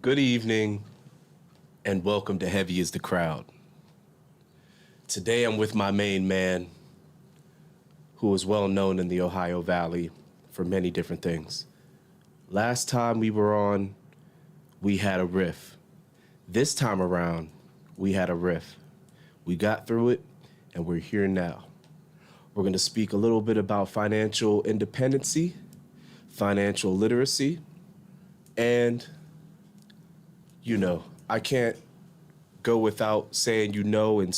Good evening, and welcome to Heavy is the Crowd. Today I'm with my main man, who is well known in the Ohio Valley for many different things. Last time we were on, we had a riff. This time around, we had a riff. We got through it, and we're here now. We're going to speak a little bit about financial independency, financial literacy, and, I can't go without saying and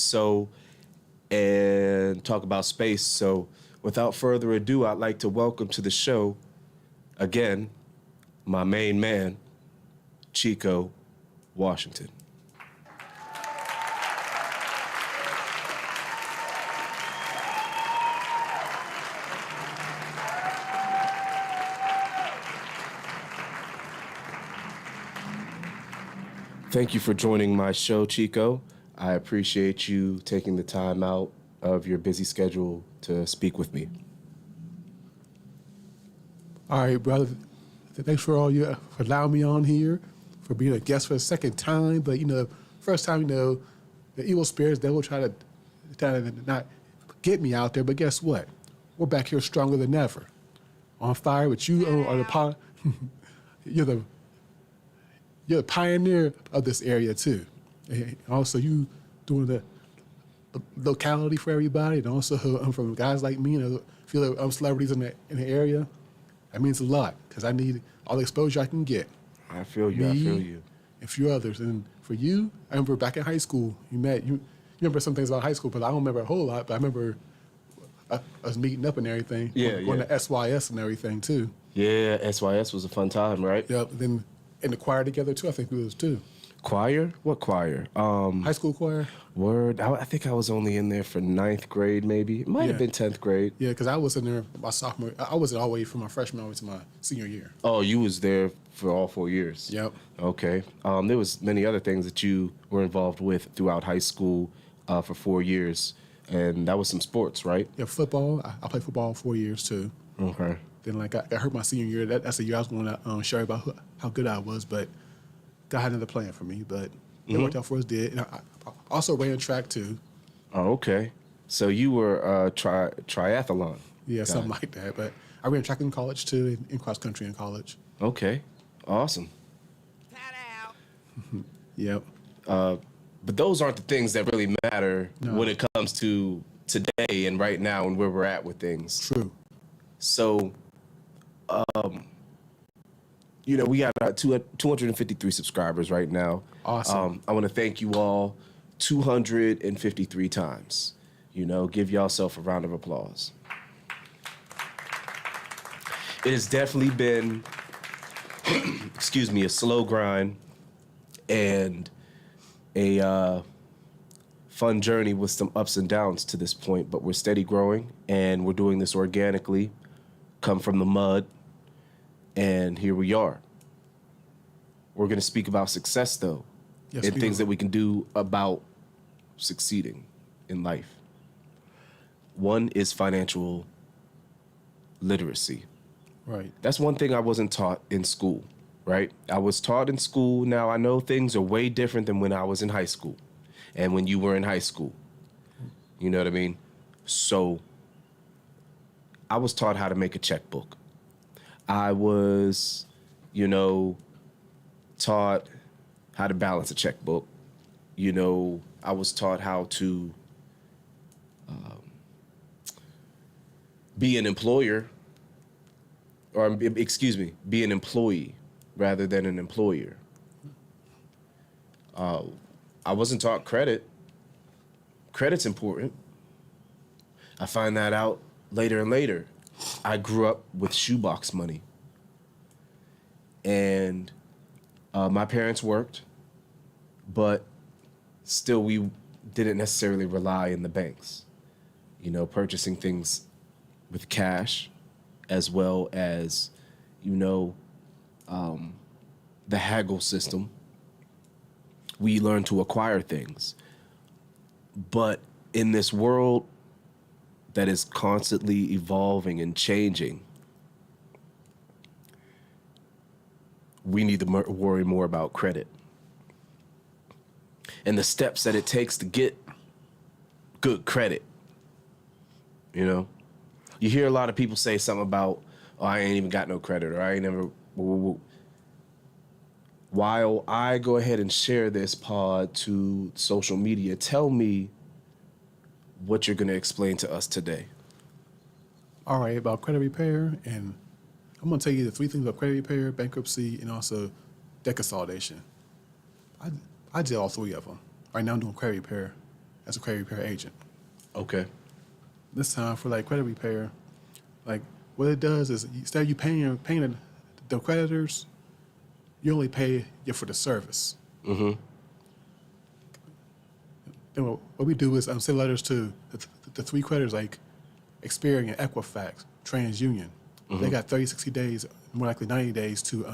talk about space. So without further ado, I'd like to welcome to the show, again, my main man, Chico, Washington. Thank you for joining my show, Chico. I appreciate you taking the time out of your busy schedule to speak with me. All right, brother. Thanks for allowing me on here, for being a guest for the second time. But, first time, the evil spirits, they will try to not get me out there. But guess what? We're back here stronger than ever. On fire, but you are you're the pioneer of this area, too. And also, you doing the locality for everybody, and also from guys like me, a few celebrities in the area. That means a lot, because I need all the exposure I can get. I feel you. And a few others. And for you, I remember back in high school, you remember some things about high school, but I don't remember a whole lot. But I remember us meeting up and everything. Going to SYS and everything, too. Yeah, SYS was a fun time, right? Yep. Then in the choir together, too, I think we was, too. Choir? What choir? High school choir. Word. I think I was only in there for 9th grade, maybe. It might have been 10th grade. Yeah, because I was in there my sophomore. I was all the way from my freshman all the way to my senior year. Oh, you was there for all 4 years? Yep. Okay. There was many other things that you were involved with throughout high school for 4 years, and that was some sports, right? Yeah, football. I played football 4 years, too. Okay. Then, I got hurt my senior year. That's the year I was going to share about how good I was, but God had another plan for me. But it worked out for us, did. And I also ran track, too. Oh, okay. So you were triathlon. Yeah, something like that. But I ran track in college, too, and cross country in college. Okay. Awesome. Yep. But those aren't the things that really matter when it comes to today and right now and where we're at with things. True. So, we got 253 subscribers right now. Awesome. I want to thank you all 253 times. Give yourself a round of applause. It has definitely been, a slow grind and a fun journey with some ups and downs to this point, but we're steady growing and we're doing this organically, come from the mud, and here we are. We're going to speak about success, though, yes, and things that we can do about succeeding in life. One is financial literacy. Right. That's one thing I wasn't taught in school, right? I was taught in school. Now, I know things are way different than when I was in high school and when you were in high school. You know what I mean? So I was taught how to make a checkbook. I was, taught how to balance a checkbook. I was taught how to be an employer, be an employee rather than an employer. I wasn't taught credit. Credit's important. I find that out later and later. I grew up with shoebox money. And my parents worked, but still we didn't necessarily rely in the banks. Purchasing things with cash as well as, the haggle system. We learn to acquire things. But in this world that is constantly evolving and changing, we need to worry more about credit and the steps that it takes to get good credit. You know, you hear a lot of people say something about, oh, I ain't even got no credit, or I ain't never. While I go ahead and share this pod to social media, tell me what you're going to explain to us today. All right, about credit repair, and I'm going to tell you the three things about credit repair, bankruptcy, and also debt consolidation. I did all three of them. Right now I'm doing credit repair as a credit repair agent. Okay. This time for like credit repair, like what it does is instead of you paying the creditors, you only pay for the service. Mm-hmm. Then what we do is send letters to the three creditors like Experian, Equifax, TransUnion. Mm-hmm. They got 30, 60 days, more likely 90 days to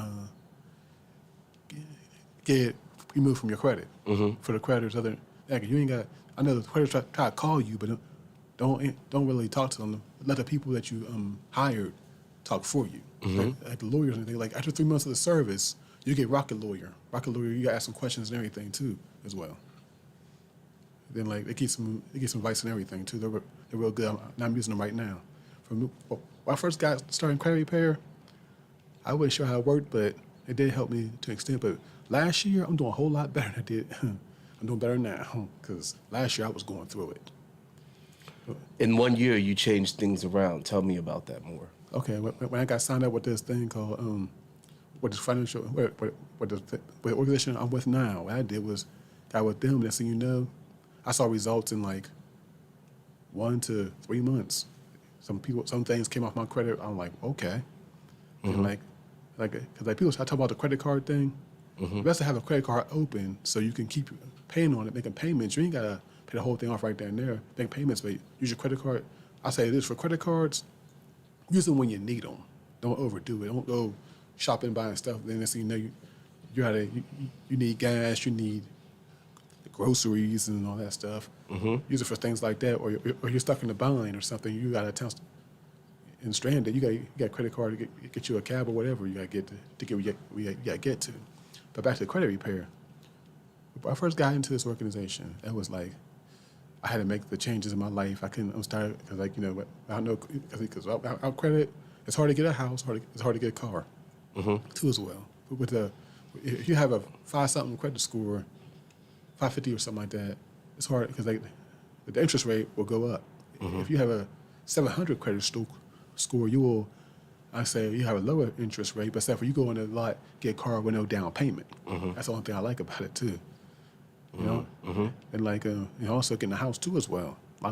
get it removed from your credit. Mm-hmm. For the creditors, you ain't got. I know the creditors try to call you, but don't really talk to them. Let the people that you hired talk for you. Mm-hmm. Like the lawyers and everything. Like after 3 months of the service, you get Rocket Lawyer. Rocket Lawyer, you got to ask some questions and everything too, as well. Then like they get some advice and everything too. They're real good. I'm using them right now. When I first got started in credit repair, I wasn't sure how it worked, but it did help me to an extent. But last year, I'm doing a whole lot better than I did. I'm doing better now because last year I was going through it. In 1 year, you changed things around. Tell me about that more. Okay, when I got signed up with this thing called with this financial with the organization I'm with now, what I did was got with them. Next thing you know, I saw results in like 1 to 3 months. Some things came off my credit. I'm like, okay, Mm-hmm. and because people I talk about the credit card thing. Mm-hmm. Best to have a credit card open so you can keep paying on it, making payments. You ain't gotta pay the whole thing off right there and there. Make payments, but use your credit card. I say this for credit cards. Use them when you need them. Don't overdo it. Don't go shopping, buying stuff. Then next thing you know, you need gas, you need groceries and all that stuff. Mm-hmm. Use it for things like that, or you're stuck in a bind or something. You got a town and stranded. You got a credit card to get you a cab or whatever. You got to get to get where you got to get to. But back to credit repair. When I first got into this organization, it was like I had to make the changes in my life. I'm started because I don't know because without credit, it's hard to get a house. It's hard to get a car, too as well. But if you have a 5-something credit score, 550 or something like that, it's hard because the interest rate will go up. Mm-hmm. If you have a 700 credit score, I say you have a lower interest rate, but except for you go in a lot, get a car with no down payment. Mm-hmm. That's the only thing I like about it too. You know, Mm-hmm. and also getting a house too as well. I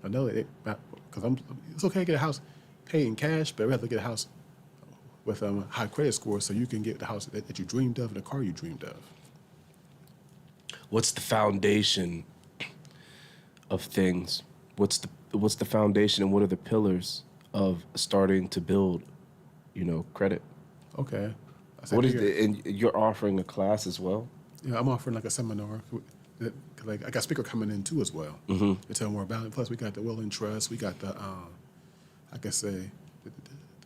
know it because it's okay to get a house paid in cash, but I'd rather get a house with a high credit score so you can get the house that you dreamed of and the car you dreamed of. What's the foundation of things? What's the foundation and what are the pillars of starting to build, credit? Okay. What is it? And you're offering a class as well? Yeah, I'm offering like a seminar. Like I got a speaker coming in too as well Mm-hmm. to tell more about it. Plus we got the will and trust. We got the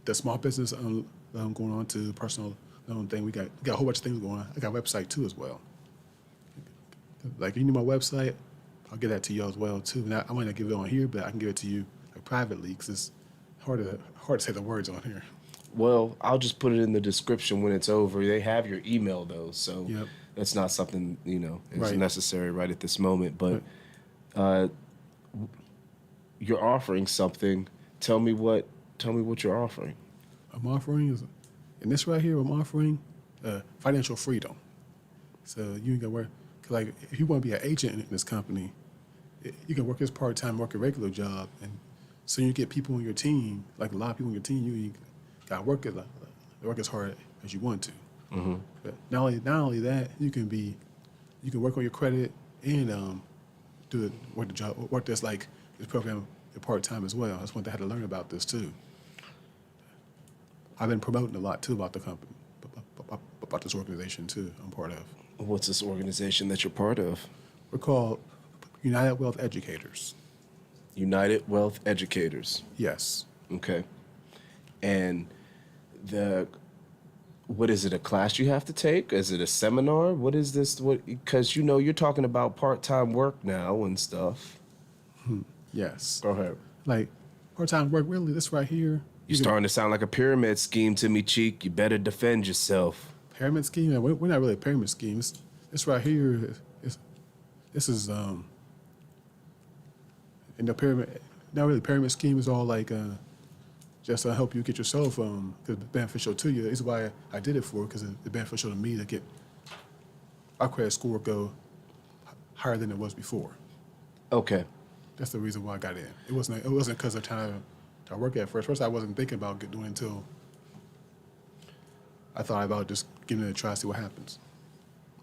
the small business going on to personal loan thing. We got a whole bunch of things going on. I got a website too as well. Like you need my website, I'll get that to you as well too. And I might not give it on here, but I can give it to you like privately because it's hard to say the words on here. Well, I'll just put it in the description when it's over. They have your email though, so Yep. that's not something is Right. necessary right at this moment. But you're offering something. Tell me what you're offering. I'm offering in this right here. I'm offering financial freedom. So you can work like if you want to be an agent in this company, you can work this part time, work a regular job, and so you get people on your team. Like a lot of people on your team, you got to work as hard as you want to. Mm-hmm. But not only that, you can work on your credit and work this like this program part time as well. That's one thing I had to learn about this too. I've been promoting a lot too about the company, about this organization too. I'm part of. What's this organization that you're part of? We're called United Wealth Educators. United Wealth Educators. Yes. Okay. And What is it, a class you have to take? Is it a seminar? What is this? What? Because, you're talking about part-time work now and stuff. Yes. Go ahead. Like part-time work, really, this right here. You're starting to sound like a pyramid scheme to me, Cheek. You better defend yourself. Pyramid scheme? We're not really a pyramid scheme. This right here, this is, in the pyramid, not really pyramid scheme. Is all like, just to help you get yourself, because it's beneficial to you. It's why I did it for, because it's beneficial to me to get our credit score go higher than it was before. Okay. That's the reason why I got in. It wasn't because of trying to work at first. First, I wasn't thinking about doing it until I thought about just giving it a try, see what happens.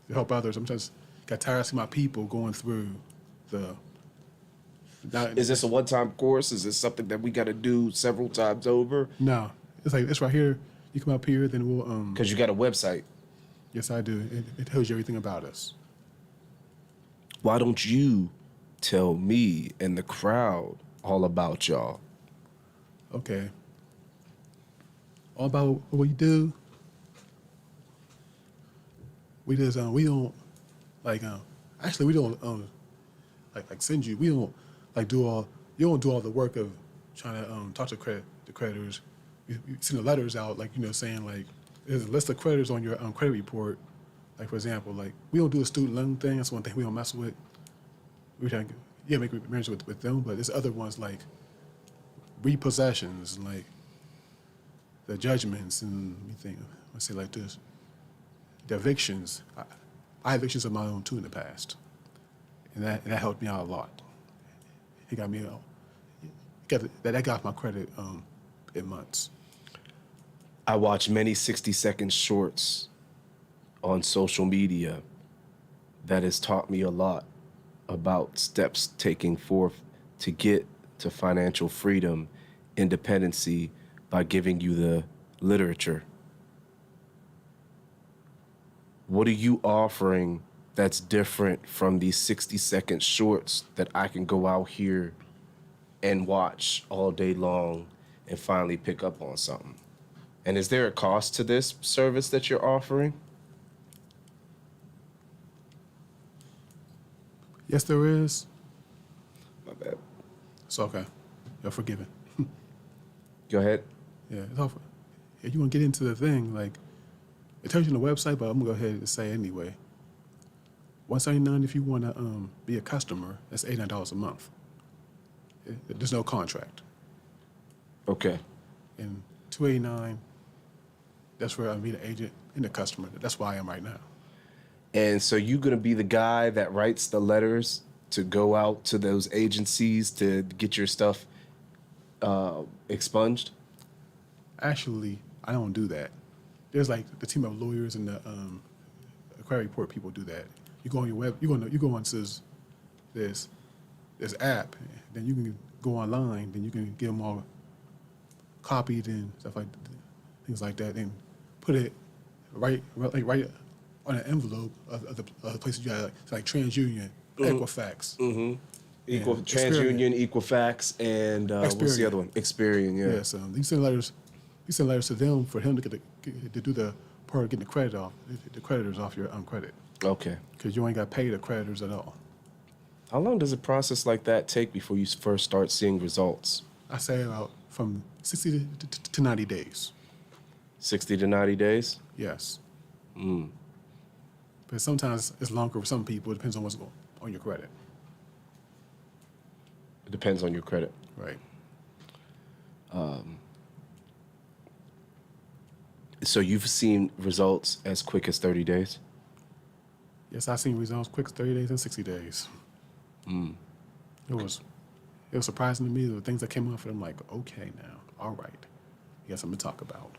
To help others, I'm just got tired of seeing my people going through the. Is this a one-time course? Is this something that we got to do several times over? No, it's like it's right here. You come up here, then we'll. Because you got a website. Yes, I do. It tells you everything about us. Why don't you tell me and the crowd all about y'all? Okay. All about what we do. We just we don't like actually we don't like send you. We don't like you don't do all the work of trying to talk to the creditors. You send the letters out like saying like there's a list of creditors on your credit report. Like for example, like we don't do a student loan thing. That's one thing we don't mess with. We try to make arrangements with them, but there's other ones like repossessions and like the judgments and let me think. Let's say like this. The evictions. I had evictions of my own too in the past, and that helped me out a lot. It got me out. That got my credit in months. I watch many 60-second shorts on social media that has taught me a lot about steps taking forth to get to financial freedom, independency, by giving you the literature. What are you offering that's different from these 60-second shorts that I can go out here and watch all day long and finally pick up on something? And is there a cost to this service that you're offering? Yes, there is. My bad. It's okay. You're forgiven. Go ahead. Yeah, it's all. If you want to get into the thing, like it tells you on the website, but I'm gonna go ahead and say anyway. $179 if you want to be a customer. That's $89 a month. There's no contract. Okay. And $289. That's where I'm be the agent and the customer. That's where I am right now. And so you're going to be the guy that writes the letters to go out to those agencies to get your stuff expunged? Actually, I don't do that. There's like the team of lawyers and the credit report people do that. You go on your web, you go onto this app, then you can go online, then you can get them all copied and stuff like things like that, and put it right on an envelope of the places you got, like TransUnion, Equifax. Mm-hmm. TransUnion, Equifax, and what's the other one? Experian, yeah. Yeah, so you send letters to them for him to do the part of getting the creditors off your credit. Okay. Because you ain't got paid the creditors at all. How long does a process like that take before you first start seeing results? I say about from 60 to 90 days. 60 to 90 days? Yes. Mm. But sometimes it's longer for some people. It depends on what's going on your credit. It depends on your credit. Right. So you've seen results as quick as 30 days? Yes, I've seen results quick, 30 days and 60 days. Mm. It was surprising to me, the things that came off it. I'm like, okay now, all right. We got something to talk about.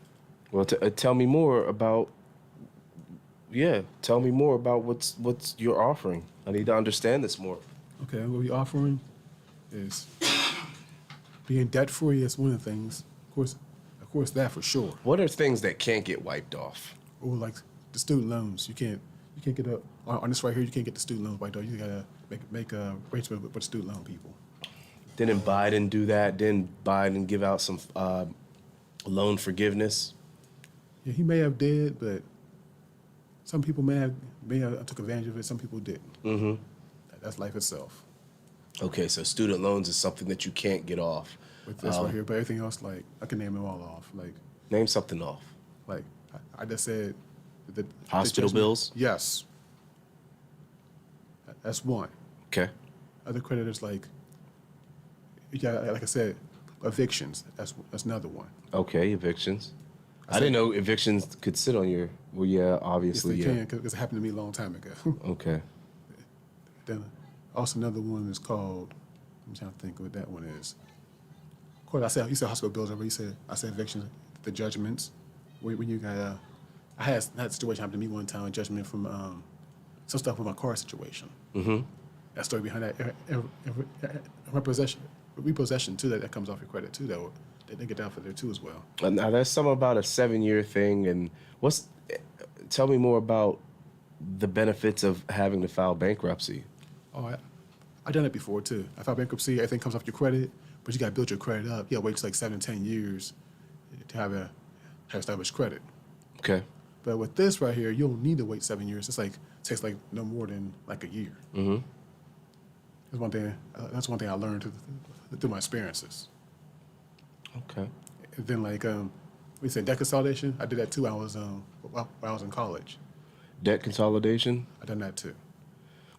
Well, tell me more about, tell me more about what's you're offering. I need to understand this more. Okay, what we're offering is being debt-free. That's one of the things. Of course, that for sure. What are things that can't get wiped off? Or like the student loans. You can't get on this right here. You can't get the student loans wiped off. You gotta make a arrangement with student loan people. Didn't Biden do that? Didn't Biden give out some loan forgiveness? Yeah, he may have did, but some people may have took advantage of it. Some people didn't. Mm-hmm. That's life itself. Okay, so student loans is something that you can't get off. With this right here, but everything else, like I can name them all off. Name something off. Like I just said, the Hospital judgment- bills? Yes, that's one. Okay. Other creditors yeah, like I said, evictions. That's another one. Okay, evictions. I didn't know evictions could sit on your. Well, yeah, Yes, obviously, they yeah. can because it happened to me a long time ago. Okay. Then also another one is called. I'm trying to think what that one is. Of course, you said hospital bills. I said evictions, the judgments. When you got, I had a situation happen to me one time. A judgment from some stuff with my car situation. Mm-hmm. That story behind that repossession too. That comes off your credit too. They get down for there too as well. Now, there's something about a 7-year thing, and tell me more about the benefits of having to file bankruptcy. Oh, I done it before too. I filed bankruptcy. Everything comes off your credit, but you got to build your credit up. You got to wait till like 7 to 10 years to have established credit. Okay. But with this right here, you don't need to wait 7 years. Takes like no more than like a year. Mm-hmm. That's one thing I learned through my experiences. Okay. And then we said debt consolidation. I did that too. While I was in college. Debt consolidation? I done that too.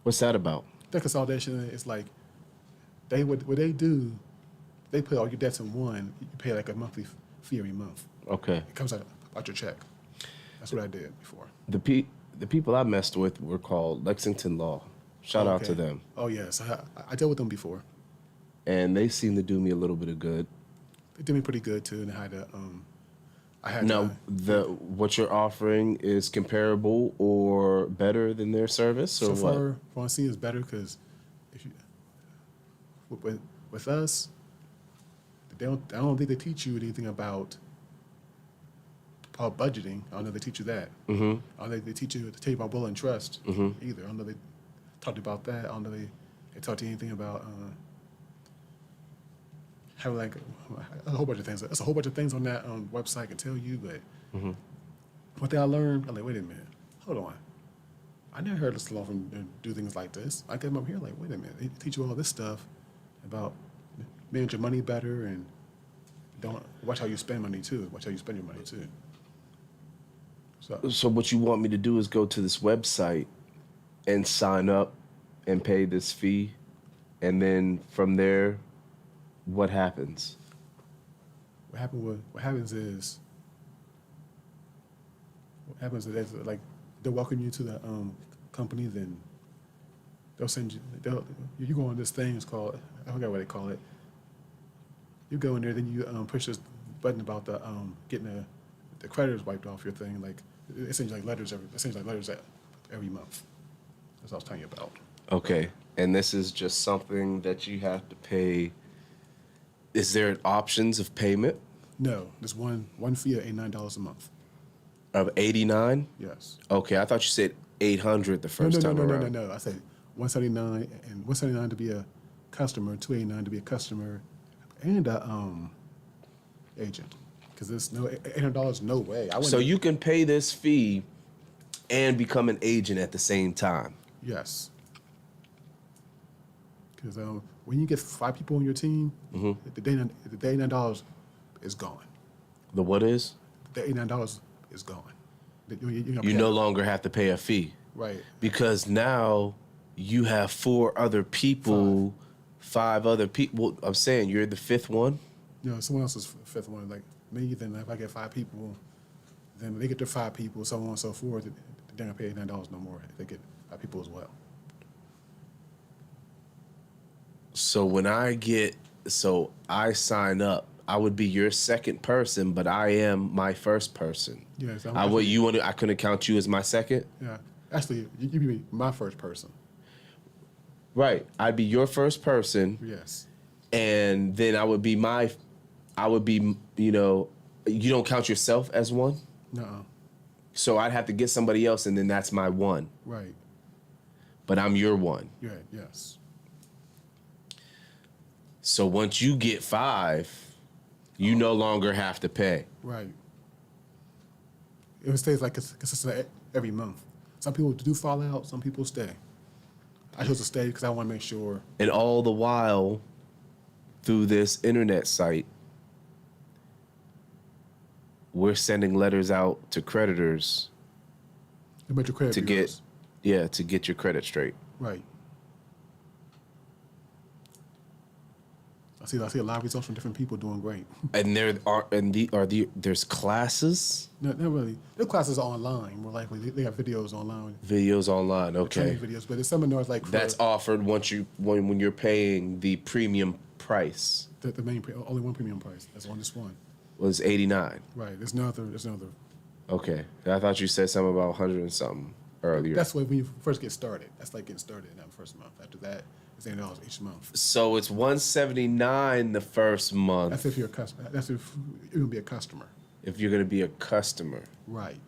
What's that about? Debt consolidation is like what they do. They put all your debts in one. You pay like a monthly fee every month. Okay. It comes out your check. That's what I did before. The people I messed with were called Lexington Law. Shout out to them. Oh yes, I dealt with them before. And they seem to do me a little bit of good. They did me pretty good too, and I had Now, what you're offering is comparable or better than their service, or so what? far what I'm seeing is better because with us, I don't think they teach you anything about budgeting. I don't know if they teach you that. Mm-hmm. I don't know if they teach you to tell you about will and trust either. I don't know if they talked about that. I don't know if they taught you anything about having like a whole bunch of things. There's a whole bunch of things on that website I can tell you, but one thing I learned, I'm like, wait a minute, hold on. I never heard this law from do things like this. I came up here like, wait a minute, they teach you all this stuff about manage your money better and don't watch how you spend money too. Watch how you spend your money too. So what you want me to do is go to this website and sign up and pay this fee, and then from there, what happens? What happens is like they'll welcome you to the company, then they'll send you go on this thing. It's called, I forgot what they call it. You go in there, then you push this button about the getting the creditors wiped off your thing. Like it sends you like letters every month. That's what I was telling you about. Okay, and this is just something that you have to pay. Is there options of payment No, there's one fee of $89 a month. of 89? Yes. Okay, I thought you said 800 the first time around. No. I said 179 and 179 to be a customer, 289 to be a customer, and a agent. Because there's no $800, no way. So you can pay this fee and become an agent at the same time. Yes. Because when you get 5 people on your team, the $89 is gone. The what is? The $89 is gone. You no longer have to pay a fee. Right. Because now you have 4 other people, 5 other people. I'm saying you're the 5th one. Someone else is 5th one. Like me, then if I get 5 people, then they get their 5 people, so on and so forth. They're gonna pay $89 no more if they get 5 people as well. So when I sign up, I would be your second person, but I am my first person. Yes. I couldn't count you as my second? Yeah. Actually, you'd be my first person. Right. I'd be your first person. Yes. And then you don't count yourself as one? No. So I'd have to get somebody else, and then that's my one. Right. But I'm your one. Yeah. Yes. So once you get 5, you no longer have to pay. Right. It stays like it's consistent every month. Some people do fall out. Some people stay. I chose to stay because I want to make sure. And all the while, through this internet site, we're sending letters out to creditors About your credit bureaus. to get your credit straight. Right. I see a lot of results from different people doing great. And there's classes, Not really. Their classes are online. More likely, they have videos online. videos online. Okay, Training videos, but the seminars like for that's offered when you're paying the premium price the main only one premium price. That's on this one. was $89. Right. There's no other. Okay, I thought you said something about 100 and something earlier. That's when you first get started. That's like getting started in that first month. After that, it's $80 each month. So it's $179 the first month. That's if you're a customer. That's if you're gonna be a customer. If you're gonna be a customer. Right.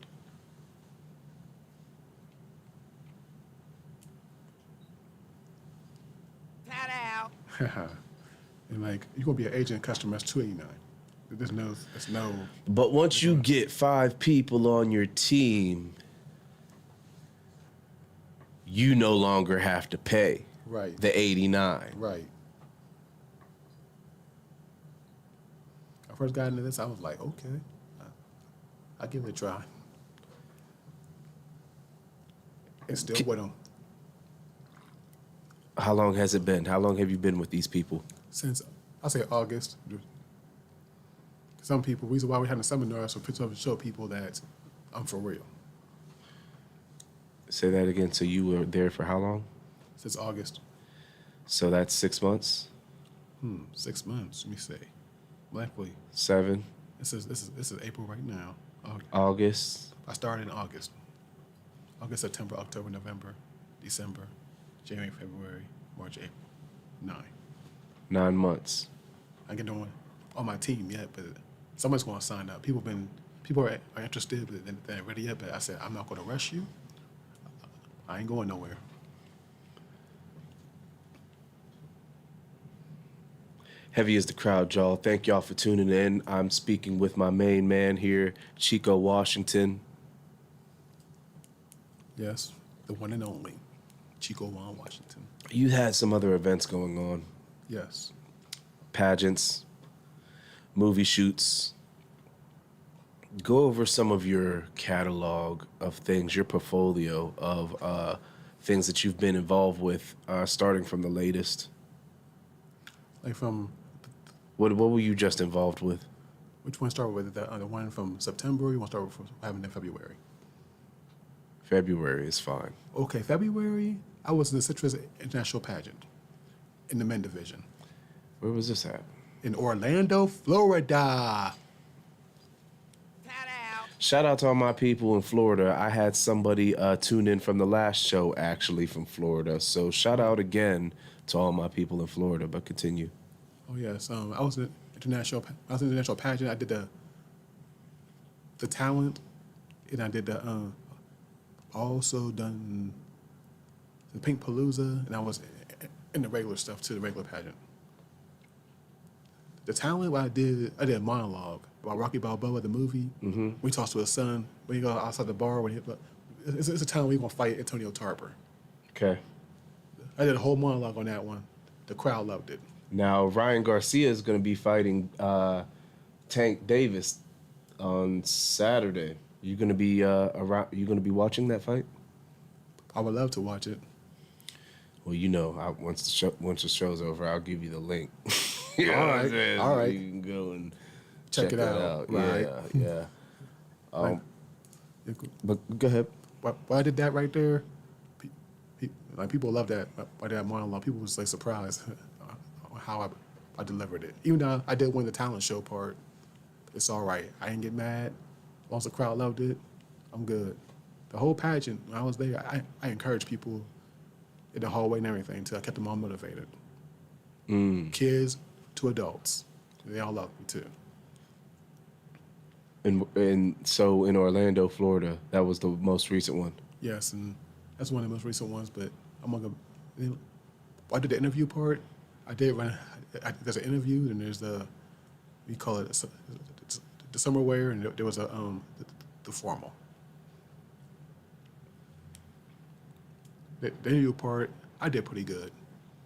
And like you're gonna be an agent customer. That's $289. There's no. But once you get 5 people on your team, you no longer have to pay Right. the $89. Right. I first got into this, I was like, okay, I'll give it a try. And still with them. How long has it been? How long have you been with these people? Since, I'll say August. Some people, reason why we're having seminars, so to show people that I'm for real. Say that again. So you were there for how long? Since August. So that's 6 months? 6 months, let me say. Likely. 7? This is April right now. August? I started in August. August, September, October, November, December, January, February, March, April. 9. 9 months. I get on my team yet, but someone's going to sign up. People are interested, but they're not ready yet. But I said, I'm not going to rush you. I ain't going nowhere. Heavy is the crowd, y'all. Thank y'all for tuning in. I'm speaking with my main man here, Chico, Washington. Yes, the one and only, Chico, Washington. You had some other events going on. Yes. Pageants, movie shoots. Go over some of your catalog of things, your portfolio of things that you've been involved with, starting from the latest. Like from... What were you just involved with? Which one started with? The one from September, or you want to start with having in February? February is fine. Okay, February, I was in the Citrus International Pageant in the men division. Where was this at? In Orlando, Florida. Shout out to all my people in Florida. I had somebody tune in from the last show, actually, from Florida. So shout out again to all my people in Florida, but continue. Oh, yes. I was in international pageant. I did the talent, and I did also done the Pink Palooza, and I was in the regular stuff too, the regular pageant. The talent, what I did a monologue about Rocky Balboa, the movie. Mm-hmm. We talked to his son when he go outside the bar. It's a talent where he's going to fight Antonio Tarver. Okay. I did a whole monologue on that one. The crowd loved it. Now, Ryan Garcia is going to be fighting Tank Davis on Saturday. You going to be around? You going to be watching that fight? I would love to watch it. Well, you know, once the show's over, I'll give you the link. You know all right, all right. You can go and check it out. Right. Yeah. But go ahead. Why I did that right there? Like people love that. Why that monologue? People was like surprised how I delivered it. Even though I did win the talent show part, it's all right. I didn't get mad. Once the crowd loved it, I'm good. The whole pageant, when I was there, I encouraged people in the hallway and everything until I kept them all motivated. Kids to adults. They all loved me too. And so in Orlando, Florida, that was the most recent one. Yes, and that's one of the most recent ones. But I did the interview part. There's an interview, and there's we call it the summer wear, and there was the formal. the interview part, I did pretty good.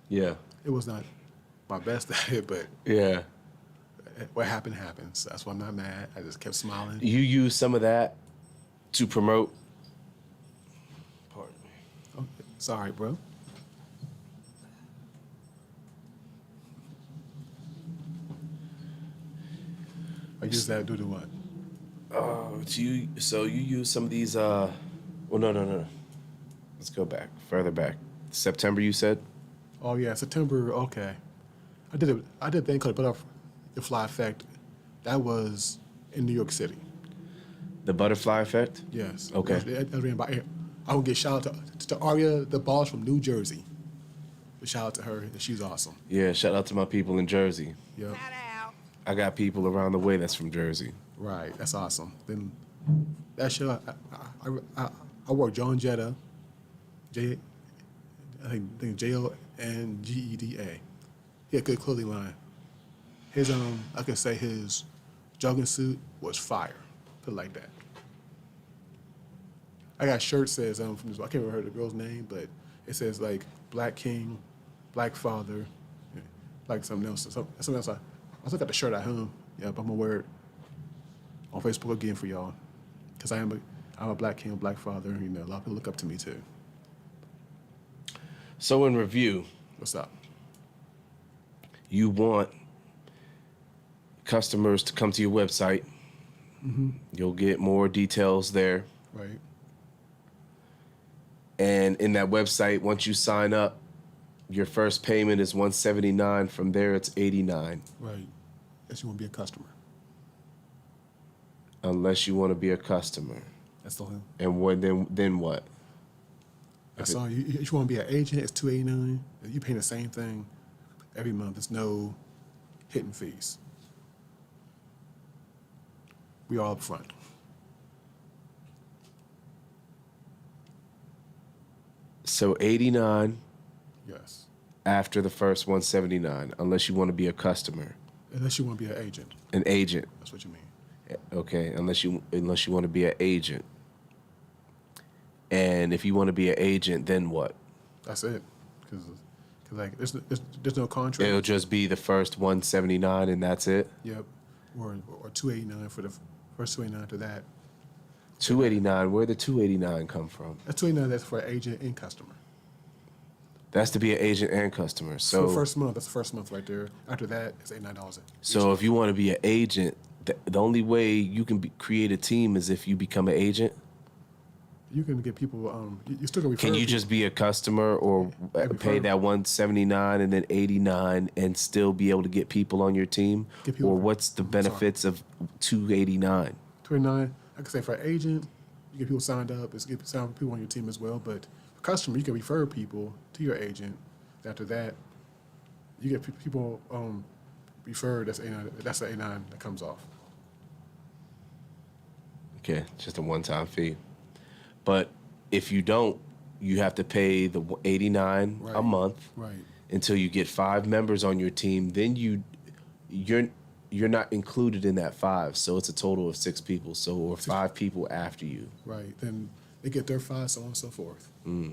Yeah. It was not my best at it, but Yeah. what happened happens. That's why I'm not mad. I just kept smiling. You use some of that to promote. Pardon me. Okay. Sorry, bro. I use that due to what? So you use some of these. Well, no. Let's go back further back. September, you said. Oh yeah, September. Okay, I did a thing called Butterfly Effect. That was in New York City. The butterfly effect. Yes. Okay. That was ran by. I would get shout out to Aria, the boss from New Jersey. Shout out to her. She's awesome. Yeah. Shout out to my people in Jersey. Yep. I got people around the way that's from Jersey. Right. That's awesome. Then that show, I worked John Jetta, I think JONGEDA. He had a good clothing line. His I could say his jogging suit was fire. Put it like that. I got a shirt that says from this, I can't remember the girl's name, but it says like Black King, Black Father, like something else. Something else. I still got the shirt at home. Yeah, but I'm gonna wear it on Facebook again for y'all, because I'm a Black King, Black Father. You know, a lot of people look up to me too. So in review, What's up? you want customers to come to your website. Mm-hmm. You'll get more details there. Right. And in that website, once you sign up, your first payment is $179. From there, it's $89. Right. Unless you want to be a customer. Unless you want to be a customer. That's the whole. And what then what? That's all. If you want to be an agent, it's $289. You pay the same thing every month. There's no hidden fees. We all up front. So $89 Yes. after the first $179, unless you want to be a customer. Unless you want to be an agent. An agent. That's what you mean. Okay, unless you want to be an agent. And if you want to be an agent, then what? That's it. Because like there's no contract. It'll just be the first $179 and that's it? Yep. Or $289 for the first $289 after that. $289, where'd the $289 come from? That's $289. That's for agent and customer. That's to be an agent and customer. So for the first month, that's the first month right there. After that, it's $89. So if you want to be an agent, the only way you can create a team is if you become an agent? You can get people. You still gonna refer. Can you people. just be a customer or pay that $179 and then $89 and still be able to get people on your team? Or what's the benefits of $289? $289. I could say for an agent, you get people signed up. It's get people on your team as well. But for customer, you can refer people to your agent. After that, you get people referred. That's $89. That's the $89 that comes off. Okay, just a one-time fee. But if you don't, you have to pay the $89 a month until you get 5 members on your team. Then you're not included in that 5, so it's a total of 6 people. So or 5 people after you. Right. Then they get their 5, so on and so forth. Mm.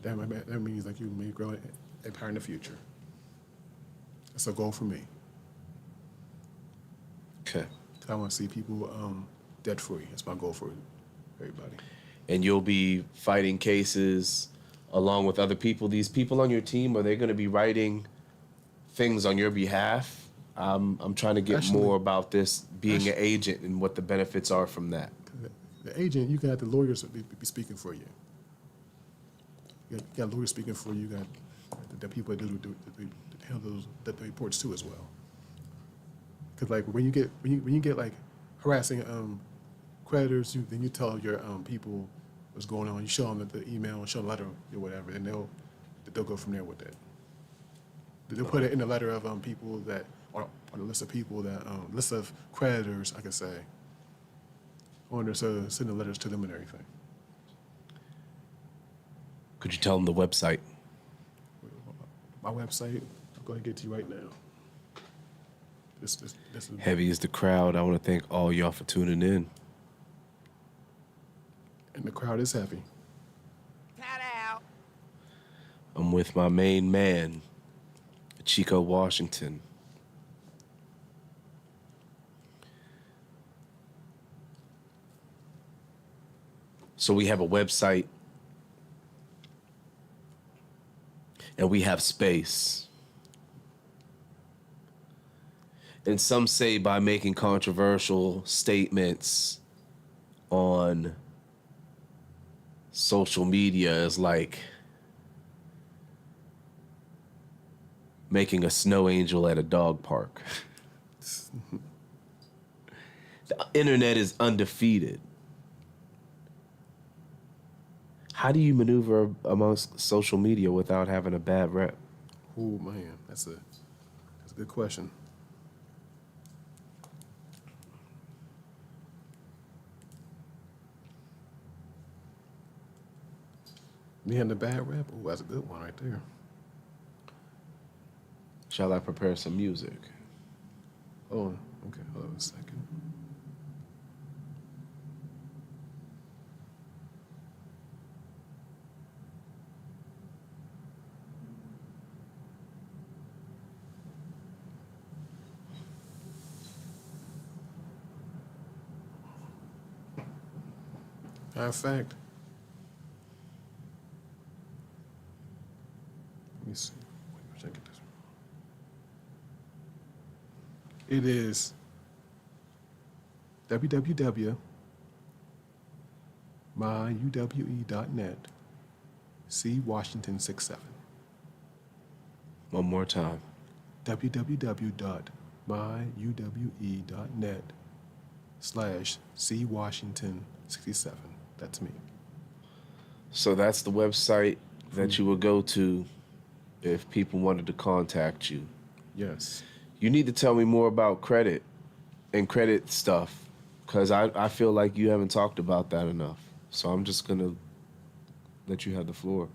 That means like you may grow an empire in the future. That's a goal for me. Okay. I want to see people debt free. That's my goal for everybody. And you'll be fighting cases along with other people. These people on your team, are they going to be writing things on your behalf? I'm trying to get more about this being an agent and what the benefits are from that. The agent, you got the lawyers be speaking for you. You got lawyers speaking for you. You got the people that handle the reports too as well. Because like when you get like harassing creditors, then you tell your people what's going on. You show them the email, show them the letter or whatever, and they'll go from there with that. They'll put it in the letter of people that on the list of people that list of creditors, I could say. On there, so send the letters to them and everything. Could you tell them the website? My website, I'm going to get to you right now. This is Heavy is the crowd. I want to thank all y'all for tuning in. And the crowd is heavy. I'm with my main man, Chico, Washington. So we have a website and we have space. And some say by making controversial statements on social media is like making a snow angel at a dog park. The internet is undefeated. How do you maneuver amongst social media without having a bad rep? Oh man, that's a good question. Me and the bad rap. Oh, that's a good one right there. Shall I prepare some music? Oh, okay. Hold on a second. Matter of fact, let me see. Wait, I get this. It is www.myuwe.net, C Washington 67. One more time. www.myuwe.net/C Washington 67. That's me. So that's the website that you would go to if people wanted to contact you. Yes. You need to tell me more about credit and credit stuff, because I feel like you haven't talked about that enough. So I'm just going to let you have the floor.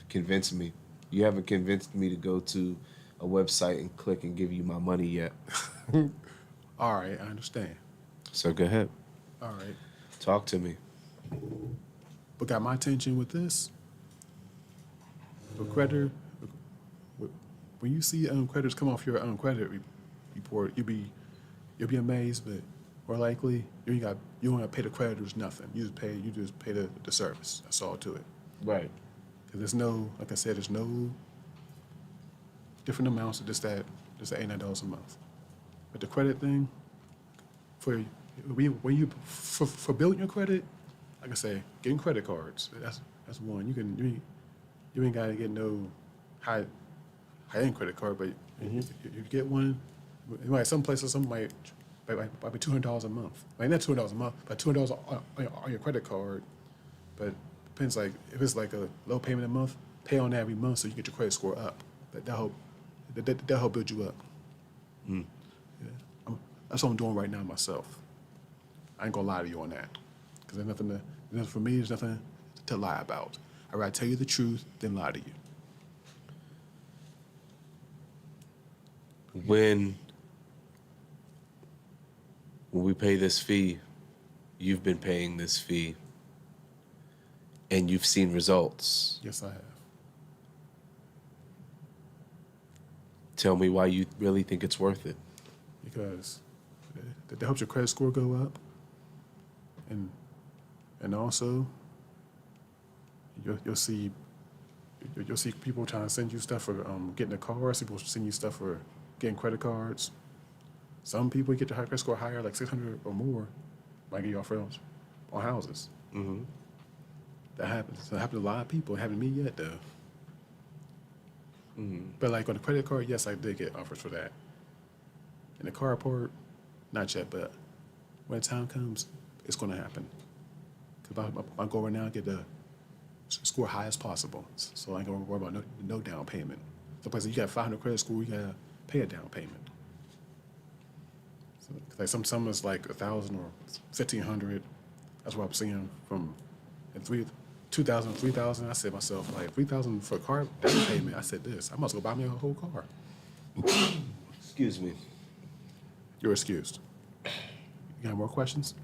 Convince me. You haven't convinced me to go to a website and click and give you my money yet. All right, I understand. So go ahead. All right. Talk to me. What got my attention with this? The creditor, when you see creditors come off your credit report, you'll be amazed, but more likely you don't gotta pay the creditors nothing. You just pay the service. That's all to it. Right. Because there's no, like I said, there's no different amounts of just $89 a month. But the credit thing, for building your credit, like I say, getting credit cards. That's one. You ain't gotta get no high end credit card, but you get one. Some places might be $200 a month. Like not $200 a month, but $200 on your credit card. But depends, like if it's like a low payment a month, pay on that every month so you get your credit score up. That'll help build you up. Mm. Yeah. That's what I'm doing right now myself. I ain't gonna lie to you on that, because for me, there's nothing to lie about. I'd rather tell you the truth than lie to you. When we pay this fee, you've been paying this fee, and you've seen results. Yes, I have. Tell me why you really think it's worth it. Because that helps your credit score go up, and also you'll see people trying to send you stuff for getting a car. Some people send you stuff for getting credit cards. Some people get their credit score higher, like 600 or more, might get you offers on houses. Mm-hmm. That happens. It happened to a lot of people. It happened to me yet, though. Mm-hmm. But like on the credit card, yes, I did get offers for that. In the car part, not yet, but when the time comes, it's going to happen. Because my goal right now is get the score high as possible, so I ain't going to worry about no down payment. So places you got 500 credit score, you got to pay a down payment. So, like some is like 1,000 or 1,500. That's what I'm seeing from 2,000, 3,000. I said to myself, like 3,000 for a car down payment. I said this, I must go buy me a whole car. Excuse me. You're excused. You got more questions?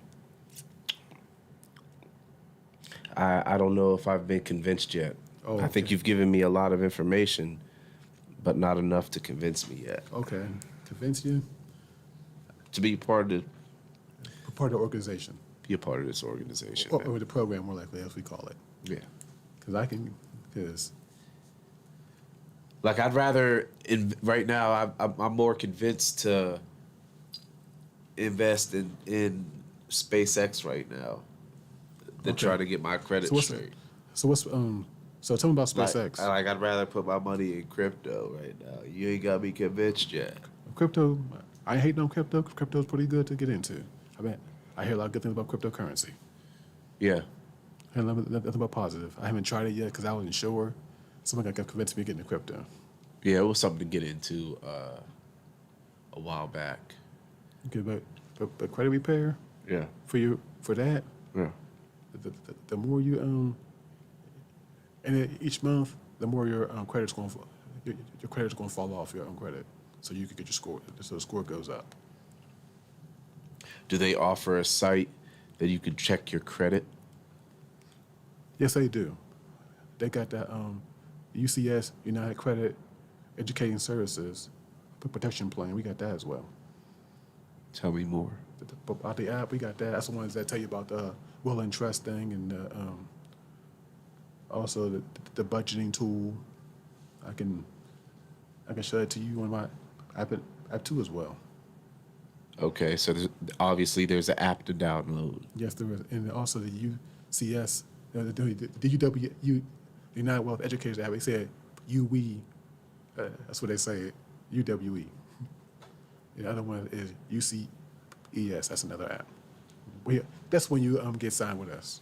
I don't know if I've been convinced yet. Oh, I think okay. you've given me a lot of information, but not enough to convince me yet. Okay. Convince you? To be part of Part of the organization. be a part of this organization, Or man. the program, more likely, as we call it. Yeah. Because Like I'd rather right now. I'm more convinced to invest in SpaceX right now than Okay. try to get my credit so what's straight. so tell me about Like, SpaceX. I'd rather put my money in crypto right now. You ain't got me convinced yet. Crypto, I hate no crypto. Crypto's pretty good to get into. I hear a lot of good things about cryptocurrency. Yeah. And nothing but positive. I haven't tried it yet because I wasn't sure. Someone got convinced me to get into crypto. Yeah, it was something to get into a while back. Okay, but credit repair Yeah. for that, Yeah. the more you and each month, the more your credit's going your credit's going to fall off your own credit, so you can get your score. So the score goes up. Do they offer a site that you could check your credit? Yes, they do. They got that UCS, United Credit Educating Services protection plan. We got that as well. Tell me more. About the app, we got that. That's the ones that tell you about the will and trust thing, and also the budgeting tool. I can show it to you on my app too as well. Okay, so obviously there's an app to download. Yes, there is, and also the UCS, the UW, the United Wealth Educators app. They said UWE. That's what they say. UWE. The other one is UCES. That's another app. That's when you get signed with us.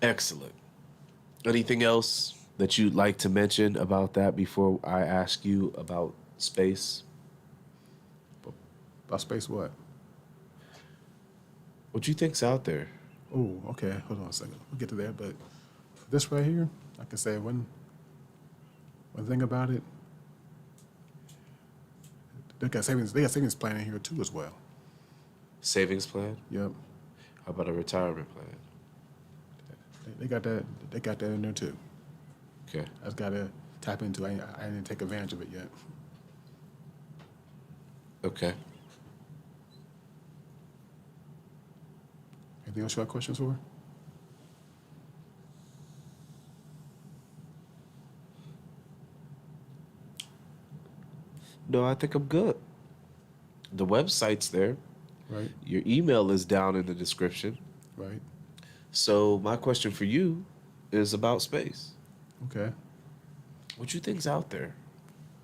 Excellent. Anything else that you'd like to mention about that before I ask you about space? About space what? What do you think's out there? Oh, okay. Hold on a second. We'll get to that. But this right here, I can say one thing about it. They got savings plan in here too as well. Savings plan? Yep. How about a retirement plan? They got that. They got that in there too. Okay. I just gotta tap into. I didn't take advantage of it yet. Okay. Anything else you have questions for? No, I think I'm good. The website's there. Right. Your email is down in the description. Right. So my question for you is about space. Okay. What you think's out there?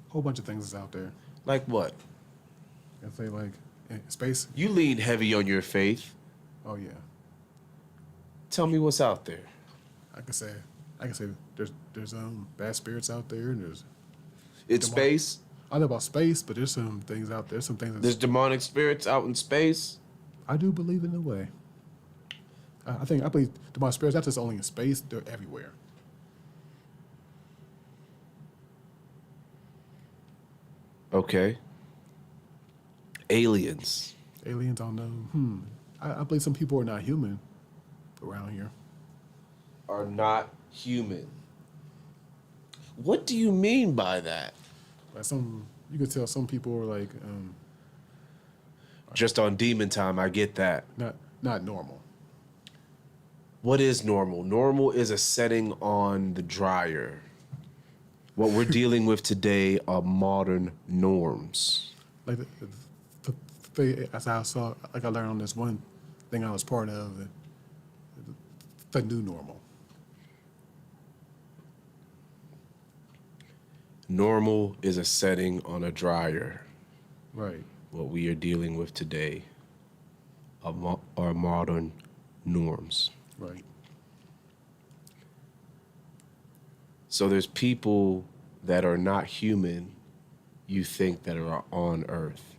A whole bunch of things is out there. Like what? I say like space. You lean heavy on your faith. Oh yeah. Tell me what's out there. I can say there's bad spirits out there, and there's It's space. I know about space, but there's some things out there. Some things There's demonic spirits out in space. I do believe in a way. I believe demonic spirits. That's just only in space. They're everywhere. Okay. Aliens. Aliens, I don't know. I believe some people are not human around here. Are not human. What do you mean by that? Like you could tell some people are like Just on demon time, I get that. not normal. What is normal? Normal is a setting on the dryer. What we're dealing with today are modern norms. Like as I saw, like I learned on this one thing I was part of, the new normal. Normal is a setting on a dryer. Right. What we are dealing with today are modern norms. Right. So there's people that are not human, you think, that are on Earth.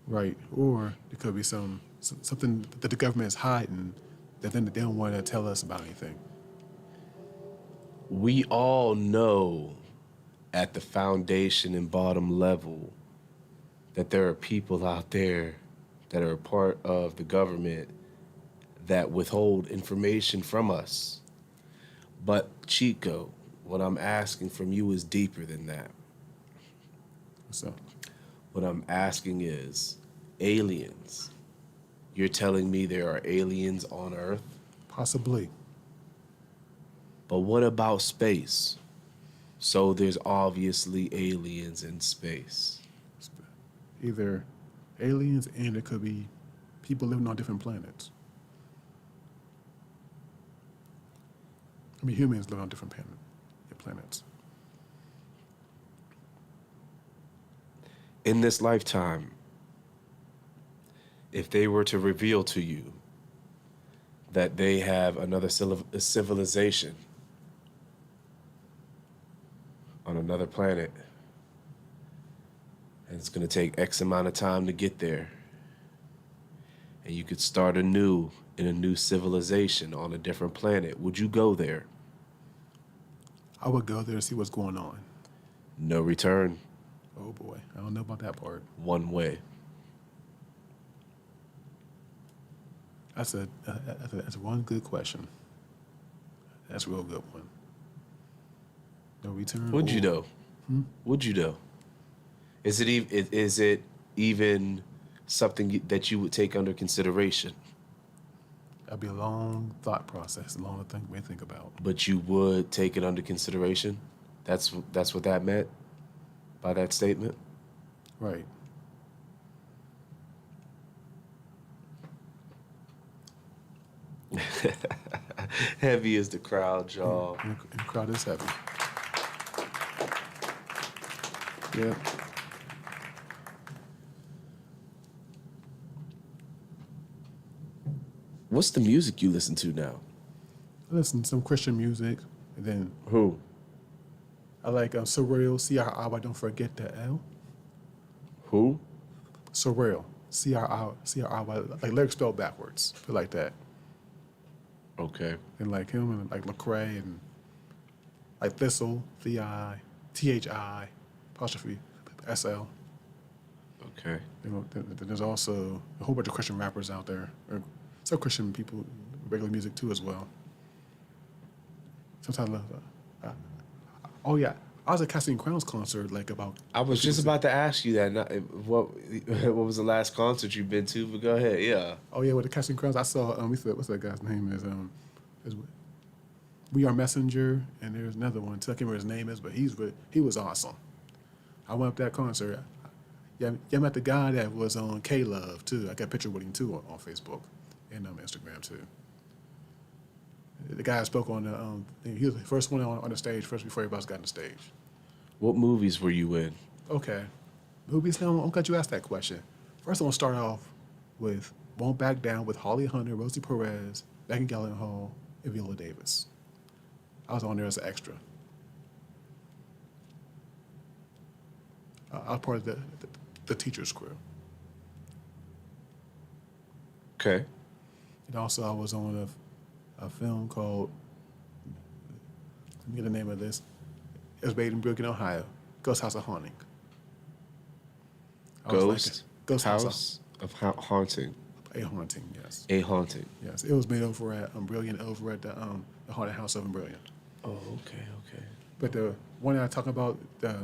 Right. Or it could be something that the government is hiding that then they don't want to tell us about anything. We all know at the foundation and bottom level that there are people out there that are a part of the government that withhold information from us. But Chico, what I'm asking from you is deeper than that. So, What I'm asking is aliens. You're telling me there are aliens on Earth? possibly. But what about space? So there's obviously aliens in space. Either aliens and it could be people living on different planets. I mean, humans live on different planets. In this lifetime, if they were to reveal to you that they have another civilization on another planet, and it's going to take X amount of time to get there, and you could start anew in a new civilization on a different planet, would you go there? I would go there to see what's going on. No return, Oh boy, I don't know about that part. one way. That's one good question. That's a real good one. No return. Would you or- though? Would you though? Is it even something that you would take under consideration? That'd be a long thought process, a long thing we think about. But you would take it under consideration? That's what that meant by that statement? Right. Heavy is the crowd, y'all. And the crowd is heavy. Yeah. What's the music you listen to now? I listen to some Christian music, and then Who? I like Surreal, C-R-I-Y, don't forget the L. Who? Surreal, C-R-I-Y, like lyrics spelled backwards, feel like that. Okay. And like him and like Lecrae and like Thistle, Thi, apostrophe, S-L. Okay. You know, then there's also a whole bunch of Christian rappers out there, or some Christian people, regular music too as well. Sometimes, oh yeah, I was at Casting Crowns concert like about. I was just about to ask you that. What was the last concert you've been to? But go ahead. Yeah. Oh yeah, with the Casting Crowns, I saw. What's that guy's name is We Are Messenger, and there's another one. I can't remember his name is, but he was awesome. I went up to that concert. Yeah, I met the guy that was on K-Love too. I got a picture with him too on Facebook and Instagram too. The guy spoke on the. He was the first one on the stage, first before everybody else got on the stage. What movies were you in? Okay, movies. Now I'm glad you asked that question. First, I'm gonna start off with "Won't Back Down" with Holly Hunter, Rosie Perez, Megan Gyllenhaal, and Viola Davis. I was on there as an extra. I was part of the teachers' crew. Okay. And also, I was on a film called, let me get the name of this. It was made in Brooklyn, Ohio. Ghost House of Haunting. I was like Ghost House of Haunting. A haunting, yes. A haunting. Yes, it was made over at Brilliant, over at the Haunted House of Brilliant. Oh, okay. But the one that I talk about, the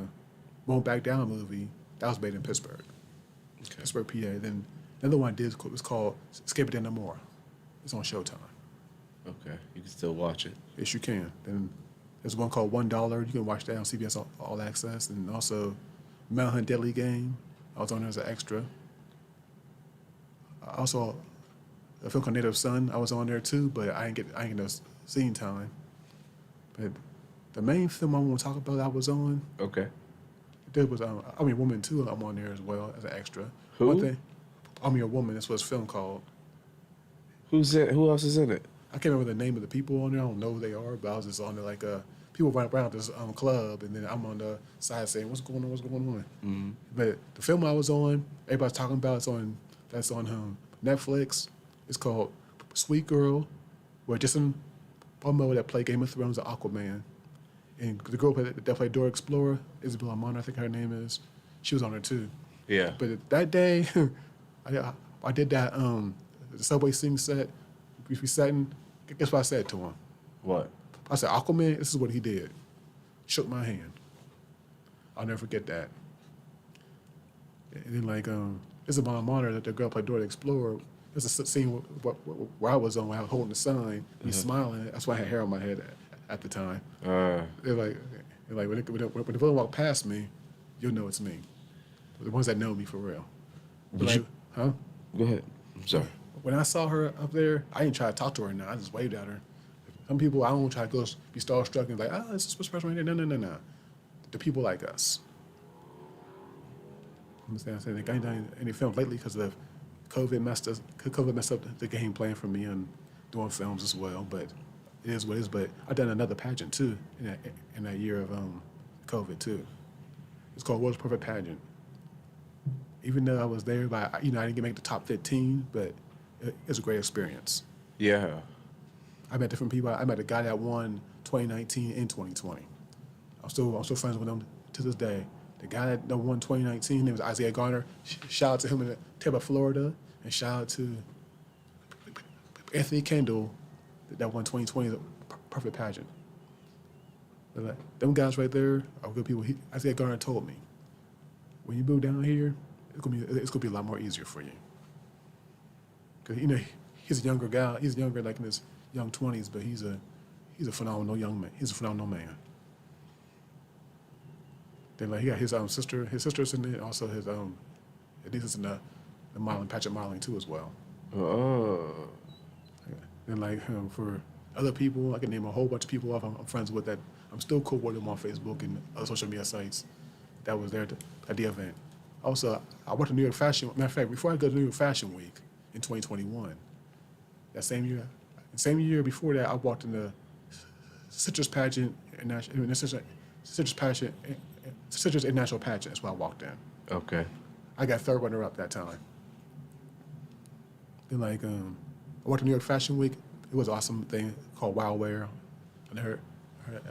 Won't Back Down movie, that was made in Pittsburgh, Okay. Pittsburgh, PA. Then another one I did was called Escape It No More. It's on Showtime. Okay. You can still watch it. Yes, you can. Then there's one called $1. You can watch that on CBS All Access. And also Manhunt Deadly Game. I was on there as an extra. Also, a film called Native Son. I was on there too, but I ain't get no scene time. But the main film I want to talk about that I was on, Okay. there was Woman too. I'm on there as well as an extra. Who? One thing, a Woman. That's what it's film called. Who's in? Who else is in it? I can't remember the name of the people on there. I don't know who they are, but I was just on there like people run around this club, and then I'm on the side saying, "What's going on? What's going on?" Mm-hmm. But the film I was on, everybody's talking about, that's on Netflix. It's called Sweet Girl, where Jason Momoa that played Game of Thrones, the Aquaman, and the girl that played Dora Explorer, Isabella Moner, I think her name is. She was on there too. Yeah. But that day, I did that the subway scene set we sitting. Guess what I said to him? What? I said, Aquaman, this is what he did. Shook my hand. I'll never forget that. And then like, it's a monitor that the girl played Dora the Explorer. There's a scene where I was on, where I was holding the sign, me smiling. That's why I had hair on my head at the time. They're like when the villain walk past me, you'll know it's me. The ones that know me for real. Huh? Go ahead. I'm sorry. When I saw her up there, I didn't try to talk to her. Now I just waved at her. Some people, I don't try to go be starstruck and like, this is this person right there. No. The people like us. Understand? I'm saying like, I ain't done any films lately because of COVID messed up the game plan for me and doing films as well. But it is what it is. But I done another pageant too in that year of COVID too. It's called World's Perfect Pageant. Even though I was there, I didn't make the top 15, but it was a great experience. Yeah. I met different people. I met a guy that won 2019 and 2020. I'm still friends with him to this day. The guy that won 2019, his name was Isaiah Garner. Shout out to him in Tampa, Florida, and shout out to Anthony Kendall that won 2020 Perfect Pageant. Like, them guys right there are good people. Isaiah Garner told me, when you move down here, it's gonna be a lot more easier for you. Cause he's a younger guy. He's younger, like in his young 20s, but he's a phenomenal young man. He's a phenomenal man. Then like he got his sister. His sister's in there, also his nieces in the pageant modeling too as well. Oh. Then like for other people, I can name a whole bunch of people I'm friends with that I'm still cool with them on Facebook and other social media sites that was there at the event. Also, I went to New York Fashion. Matter of fact, before I go to New York Fashion Week in 2021, that same year before that, I walked in the Citrus Pageant Citrus International Pageant. That's where I walked in. Okay. I got third runner-up that time. Then like, I went to New York Fashion Week. It was an awesome thing called Wild Wear. And I heard,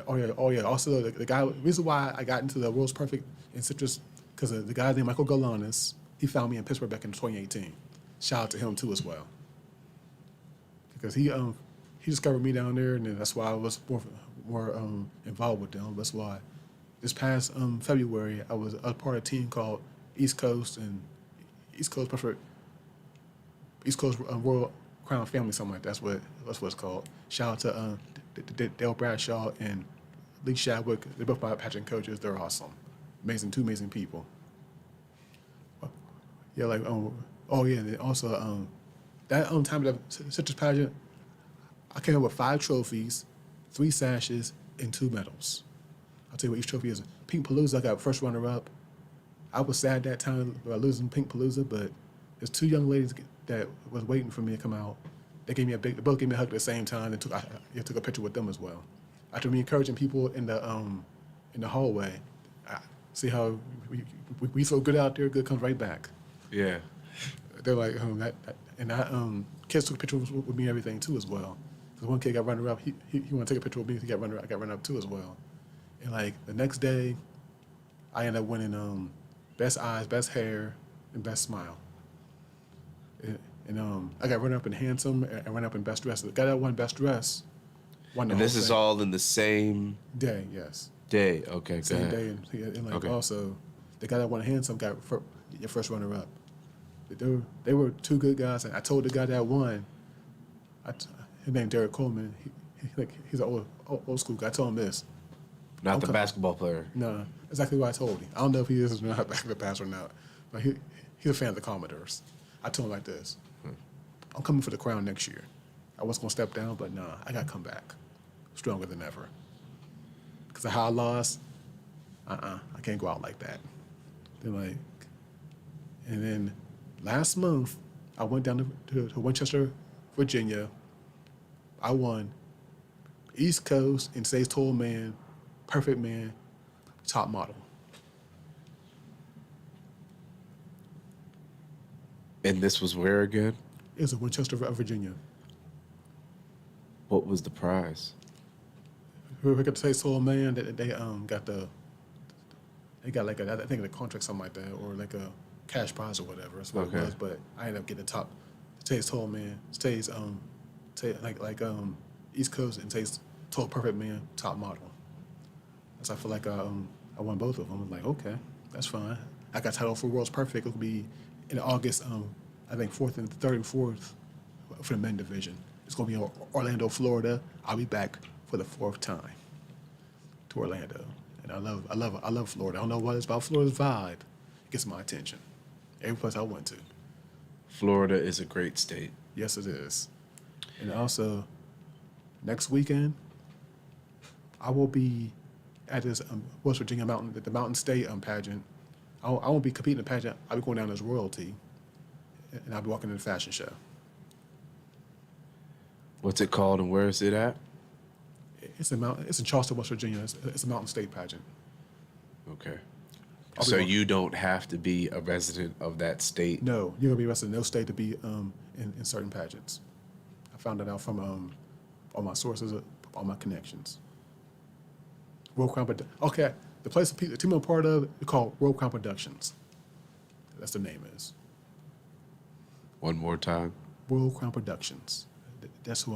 oh yeah. Also, the reason why I got into the World's Perfect in Citrus, because the guy named Michael Galanis, he found me in Pittsburgh back in 2018. Shout out to him too as well. Because he discovered me down there, and that's why I was more involved with them. That's why this past February I was part of a team called East Coast Royal Crown Family, something like that. That's what it's called. Shout out to Dale Bradshaw and Lee Shadwick. They're both my pageant coaches. They're awesome, two amazing people. Yeah, like and also that time of the Citrus Pageant, I came up with 5 trophies, 3 sashes, and 2 medals. I'll tell you what each trophy is. Pink Palooza, I got first runner-up. I was sad that time about losing Pink Palooza, but there's 2 young ladies that was waiting for me to come out. They both gave me a hug at the same time, and I took a picture with them as well. After me encouraging people in the hallway, I see how we so good out there, good comes right back. Yeah. They're like, kids took a picture with me and everything too as well. Because one kid got runner up, he wanted to take a picture with me, I got runner up too as well. And like the next day, I ended up winning best eyes, best hair, and best smile. And I got runner up in handsome and runner up in best dress. The guy that won best dress won the And whole this is thing. all in the same Day, yes. day. Okay, go Same ahead. day, and like Okay. also, the guy that won handsome got your first runner up. They were 2 good guys, and I told the guy that won, his name Derek Coleman. He's an old school guy. I told him this. Not the basketball player. No, exactly what I told him. I don't know if he is not back in the past or not, but he's a fan of the Commodores. I told him like this: I'm coming for the crown next year. I was gonna step down, but nah, I gotta come back, stronger than ever. Because of how I lost, I can't go out like that. And then last month, I went down to Winchester, Virginia. I won East Coast and Today's Tall Man, Perfect Man, top model. And this was where again? It was in Winchester, Virginia. What was the prize? We got Today's Tall Man. They got like I think a contract, something like that, or like a cash prize or whatever. That's what Okay. it was. But I ended up getting top Today's Tall Man, Today's East Coast and takes Total Perfect Man top model. So I feel like I won both of them. I was like, okay, that's fine. I got title for World's Perfect. It'll be in August. I think third and fourth for the men division. It's gonna be in Orlando, Florida. I'll be back for the fourth time to Orlando, and I love Florida. I don't know what it's about. Florida's vibe gets my attention. Every place I went to. Florida is a great state. Yes, it is. And also, next weekend, I will be at this West Virginia the Mountain State pageant. I won't be competing in the pageant. I'll be going down as royalty, and I'll be walking in the fashion show. What's it called and where is it at? It's in Charleston, West Virginia. It's a Mountain State pageant. Okay. So you don't have to be a resident of that state? No, you're gonna be resident in no state to be in certain pageants. I found that out from all my sources, all my connections. World Crown Okay, the the team I'm part of, it's called World Crown Productions. That's the name is. One more time. World Crown Productions. That's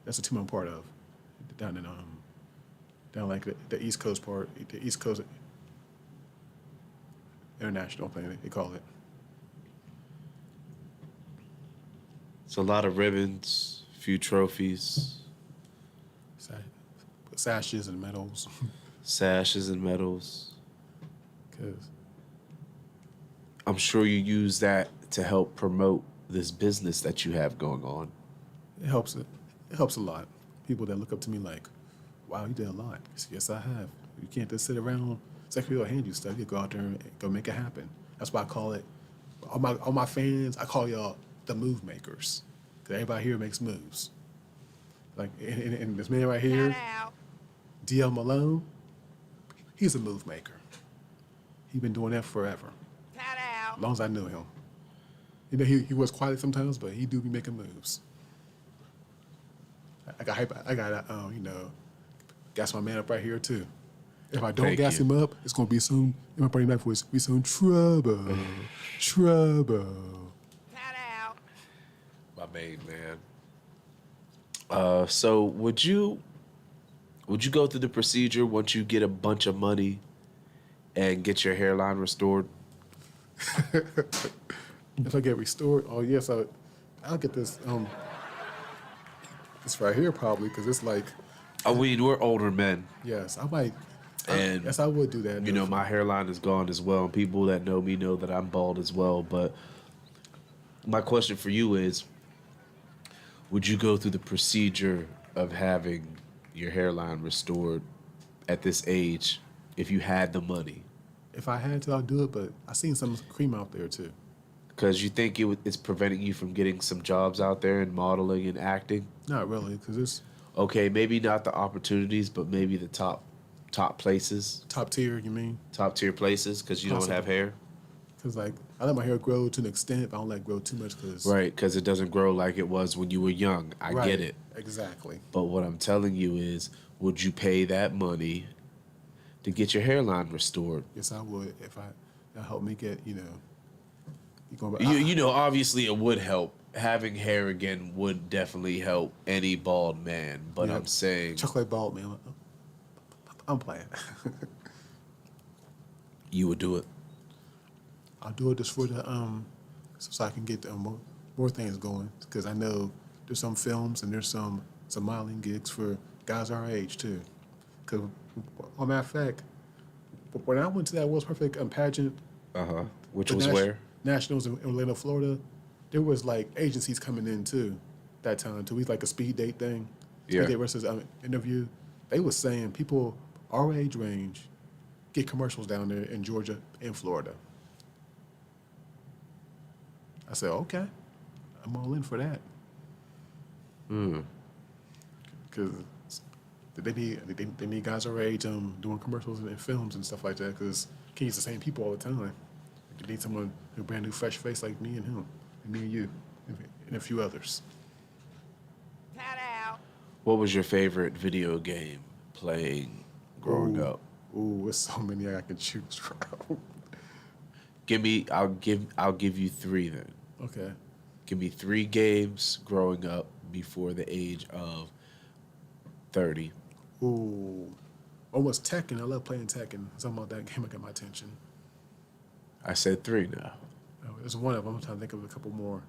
that's the team I'm part of. Down like the East Coast part, the East Coast International thing they call it. It's a lot of ribbons, few trophies. Sashes and medals. Sashes and medals. 'Cause I'm sure you use that to help promote this business that you have going on. it helps a lot. People that look up to me like, wow, you did a lot. Yes, I have. You can't just sit around, secretary will hand you stuff. You go out there and go make it happen. That's why I call it, all my fans, I call y'all the move makers. Because everybody here makes moves. Like, and this man right here, DL Malone, he's a move maker. He's been doing that forever. As long as I knew him. You know, he was quiet sometimes, but he do be making moves. I got gas my man up right here too. If I don't Thank gas you. him up, it's gonna be some, in my party knife voice, be some trouble. Trouble. My main man. So would you go through the procedure once you get a bunch of money and get your hairline restored? If I get restored, oh yes, I'll get this this right here probably, because it's like, I mean, we're older men. yes, I might. And Yes, I would do that. You know, my hairline is gone as well. And people that know me know that I'm bald as well. But my question for you is, would you go through the procedure of having your hairline restored at this age if you had the money? If I had to, I'll do it, but I seen some cream out there too. Because you think it's preventing you from getting some jobs out there in modeling and acting? Not really, because it's Okay, maybe not the opportunities, but maybe the top places, top tier, you mean? top tier places, because you don't have Possibly. hair. Because, like, I let my hair grow to an extent, but I don't let it grow too much because... Right, because it doesn't grow like it was when you were young. I get it. Exactly. But what I'm telling you is, would you pay that money to get your hairline restored? Yes, I would if that helped me get, you know... You know, obviously it would help. Having hair again would definitely help any bald man. But Yeah. I'm saying... Chocolate bald, man. I'm playing. You would do it. I'll do it just for the, so I can get more things going. Because I know there's some films and there's some modeling gigs for guys our age, too. Because, on matter of fact, when I went to that World's Perfect pageant... Uh-huh. Which the was where? Nationals in Orlando, Florida, there was, like, agencies coming in, too, that time, too. We like a speed date thing. Yeah. Speed date versus interview. They was saying people our age range get commercials down there in Georgia and Florida. I said, okay, I'm all in for that. Because they need guys our age doing commercials and films and stuff like that, because can't use the same people all the time. They need someone, a brand new fresh face like me and him, and me and you, and a few others. What was your favorite video game playing growing up? Ooh, there's so many I can choose from. I'll give you three then. Okay. Give me 3 games growing up before the age of 30. Ooh. Almost Tekken. I love playing Tekken. Something about that game got my attention. I said 3 now. Oh, there's one of them. I'm trying to think of a couple more.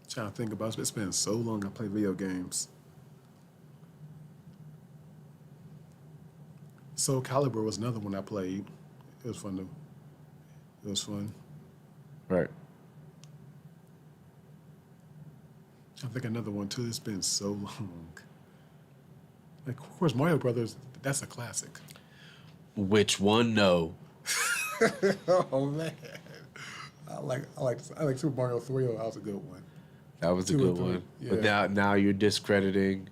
Trying to think about it. It's been so long I play video games. Soul Calibur was another one I played. It was fun. It was fun. Right. I think another one too. It's been so long. Like, of course, Mario Brothers. That's a classic. Which one? No. Oh man, I like Super Mario 3. That was a good one. That was a 2 or good 3, one. yeah. But now you're discrediting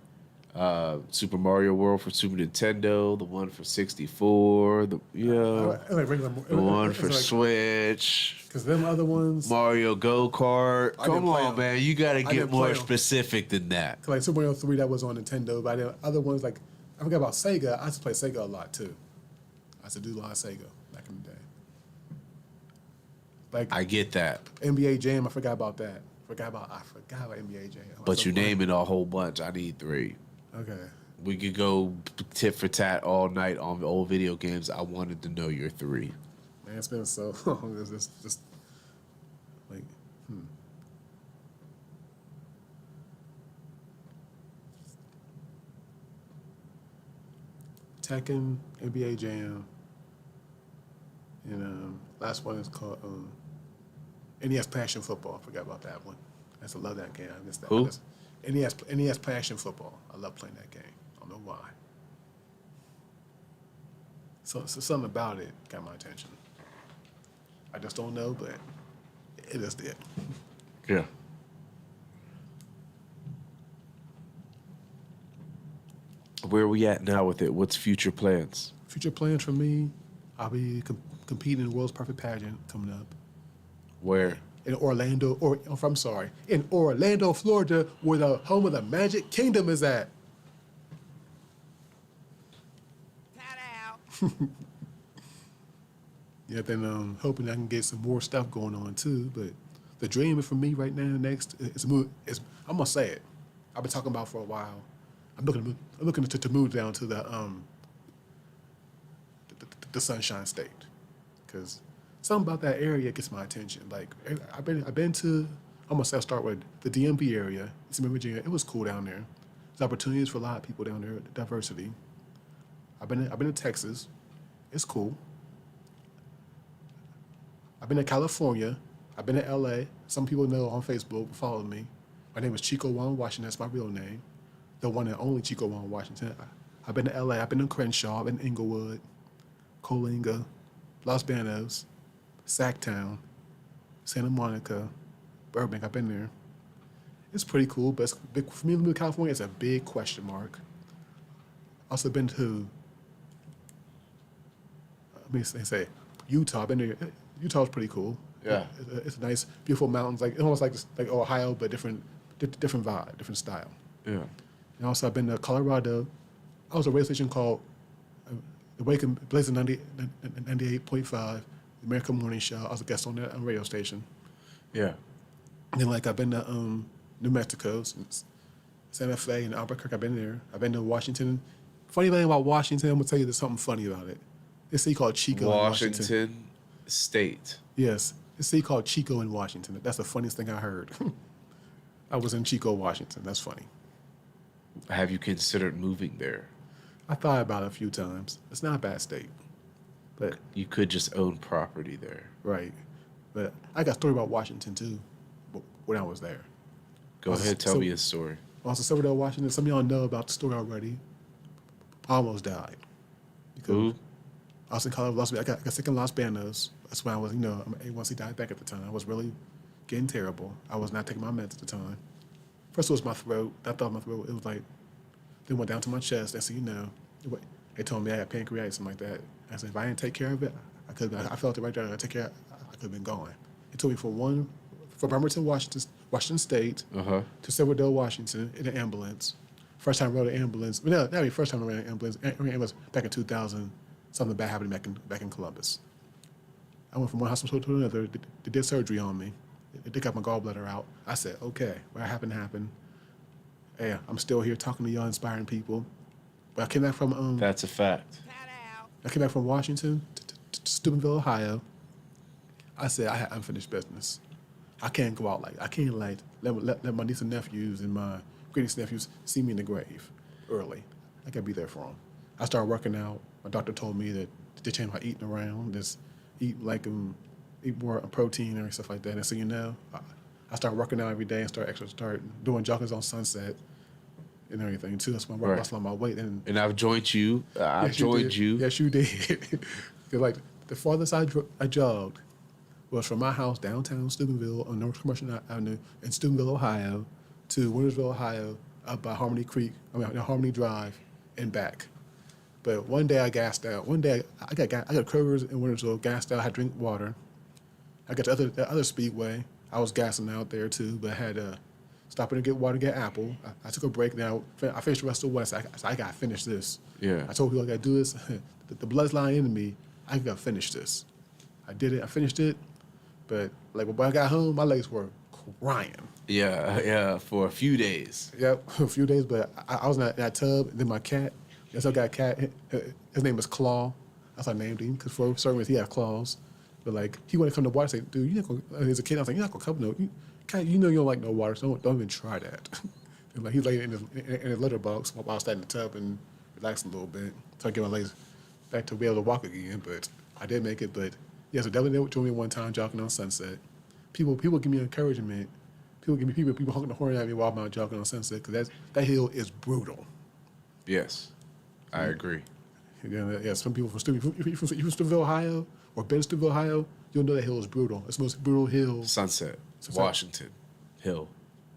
Super Mario World for Super Nintendo, the one for 64, the I like regular. the one for Switch, Because them other ones, Mario Go Kart. I didn't Come play on, them. man, you got to get didn't play more them. specific than that. like Super Mario 3, that was on Nintendo. But the other ones, like I forgot about Sega. I used to play Sega a lot too. I used to do a lot of Sega back in the day. Like I get that, NBA Jam, I forgot about that. I forgot about NBA Jam. but you naming a whole bunch. I need 3. Okay. We could go tit for tat all night on old video games. I wanted to know your 3. Man, it's been so long. It's just like, Tekken, NBA Jam, and last one is called NES Passion Football. I forgot about that one. I used to love that game. I missed that. Who? NES Passion Football. I love playing that game. I don't know why. So something about it got my attention. I just don't know, but it just did. Yeah. Where are we at now with it? What's future plans? Future plans for me, I'll be competing in the World's Perfect Pageant coming up Where? in Orlando, in Orlando, Florida, where the home of the Magic Kingdom is at. Yeah, then hoping I can get some more stuff going on too. But the dream for me right now next is move. I'm gonna say it. I've been talking about it for a while. I'm looking to move down to the Sunshine State, because something about that area gets my attention. Like I've been to. I'm gonna say I'll start with the DMV area. It's in Virginia. It was cool down there. There's opportunities for a lot of people down there. Diversity. I've been to Texas. It's cool. I've been to California. I've been to LA. Some people know on Facebook, follow me. My name is Chico Juan Washington. That's my real name. The one and only Chico Juan Washington. I've been to LA. I've been to Crenshaw. I've been to Inglewood, Coalinga, Los Banos, Sacktown, Santa Monica, Burbank. I've been there. It's pretty cool, but it's big, for me to move to California, it's a big question mark. Also been to, let me say Utah. I've been there. Utah's pretty cool. Yeah. It's nice, beautiful mountains, like almost like Ohio, but different vibe, different style. Yeah. And also I've been to Colorado. I was at a radio station called the Wake and Blazing 98.5, the American Morning Show. I was a guest on that radio station. Yeah. And then I've been to New Mexico, Santa Fe and Albuquerque. I've been there. I've been to Washington. Funny thing about Washington, I'm gonna tell you there's something funny about it. This city called Chico in Washington. Washington State. Yes. This city called Chico in Washington. That's the funniest thing I heard. I was in Chico, Washington. That's funny. Have you considered moving there? I thought about it a few times. It's not a bad state. But You could just own property there. right. But I got a story about Washington too when I was there. Go ahead, tell so- me a story. Also, Silverdale, Washington. Some of y'all know about the story already. I almost died. Who? I was in college. I got sick in Los Banos. That's when I was, I'm an A1C diabetic at the time. I was really getting terrible. I was not taking my meds at the time. First it was my throat. I thought my throat, it was like, then went down to my chest. I said, they told me I had pancreatitis, something like that. I said, if I didn't take care of it, I felt it right there. I take care, I could have been gone. It took me from Bremerton, Washington State, to Silverdale, Washington, in an ambulance. First time I rode an ambulance. Well, no, first time I ran an ambulance. It was back in 2000. Something bad happened back in Columbus. I went from one hospital to another. They did surgery on me. They got my gallbladder out. I said, okay, what happened happened. Hey, I'm still here talking to y'all, inspiring people. But I came back from That's a fact. I came back from Washington to Steubenville, Ohio. I said I had unfinished business. I can't go out like I can't like let my niece and nephews and my great niece and nephews see me in the grave early. I gotta be there for them. I started working out. My doctor told me that to change my eating around, just eat like eat more protein and stuff like that. And so I started working out every day and start doing joggers on Sunset and everything too. That's when I lost a lot of my weight. And I've joined you. I've joined you. Yes, you did. 'Cause like the farthest I jogged was from my house downtown Steubenville on North Commercial Avenue in Steubenville, Ohio, to Wintersville, Ohio, up by Harmony Drive, and back. But one day I gassed out. One day I got Kroger's in Wintersville, gassed out. I had to drink water. I got to the other speedway. I was gassing out there too, but I had to stop in to get water, get apple. I took a break. Now I finished the rest of the way. I got to finish this. Yeah. I told people I got to do this. The blood's lying into me. I got to finish this. I did it. I finished it. But like when I got home, my legs were crying. Yeah, for a few days. Yep, a few days. But I was in that tub. And then my cat. Yes, I got a cat. His name is Claw. That's how I named him because for certain reason he had claws. But like he wanted to come to water. I said, dude, you're not gonna. As a kid, I was like, you're not gonna come no. Cat, you know you don't like no water, so don't even try that. And like he's laying in his litter box while I was standing in the tub and relaxing a little bit, so I get my legs back to be able to walk again. But I did make it. But yeah, so Devin did join me one time jogging on Sunset. People give me encouragement. People honking the horn at me while I'm out jogging on Sunset because that hill is brutal. Yes, I agree. Yeah, some people from Steubenville, if you're from Steubenville, Ohio, or been to Steubenville, Ohio, you'll know that hill is brutal. It's the most brutal hill. Sunset. Washington Hill.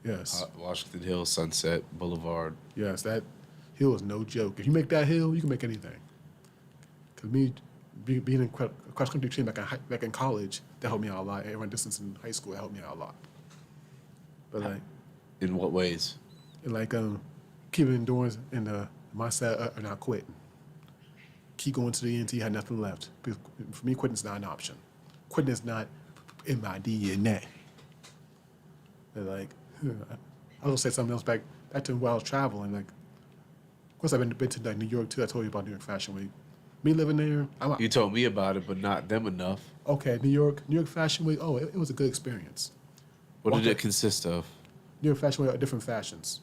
Yes. Washington Hill, Sunset Boulevard. Yes, that hill is no joke. If you make that hill, you can make anything. Because me, being in cross country team back in college, that helped me out a lot. And run distance in high school, it helped me out a lot. But like, in what ways? Like keeping endurance and the mindset of not quitting. Keep going to the end until you had nothing left. Because for me, quitting is not an option. Quitting is not in my DNA. But like, I was gonna say something else back to while I was traveling. Like, of course, I've been to like New York too. I told you about New York Fashion Week. Me living there, you told me about it, but not them enough. Okay, New York Fashion Week. Oh, it was a good experience. What did it consist of? New York Fashion Week are different fashions.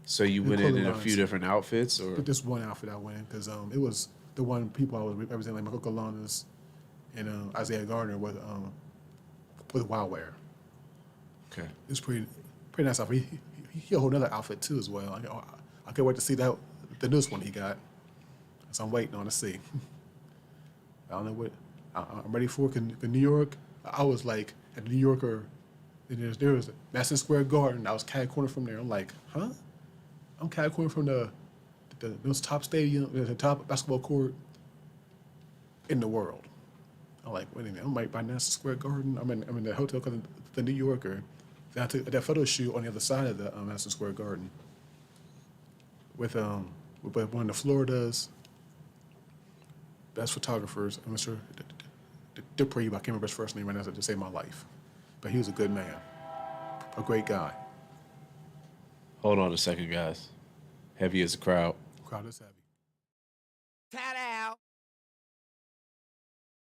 So you went in a few different outfits, or just one outfit I went in because it was the one people I was representing, like Michael Galanis and Isaiah Gardner with Wildwear. Okay, it's pretty nice outfit. He a whole other outfit too as well. I can't wait to see the newest one he got. So I'm waiting on to see. I don't know what I'm ready for. In New York, I was like at the New Yorker. And there was Madison Square Garden. I was cat corner from there. I'm like, huh? I'm cat corner from the most top stadium, the top basketball court in the world. I'm like, wait a minute. I'm right by Madison Square Garden. I'm in the hotel called the New Yorker. Then I took that photo shoot on the other side of the Madison Square Garden with one of the Florida's best photographers, Mr. Dupree. I can't remember his first name right now to save my life. But he was a good man, a great guy. Hold on a second, guys. Heavy as a crowd. Crowd is heavy.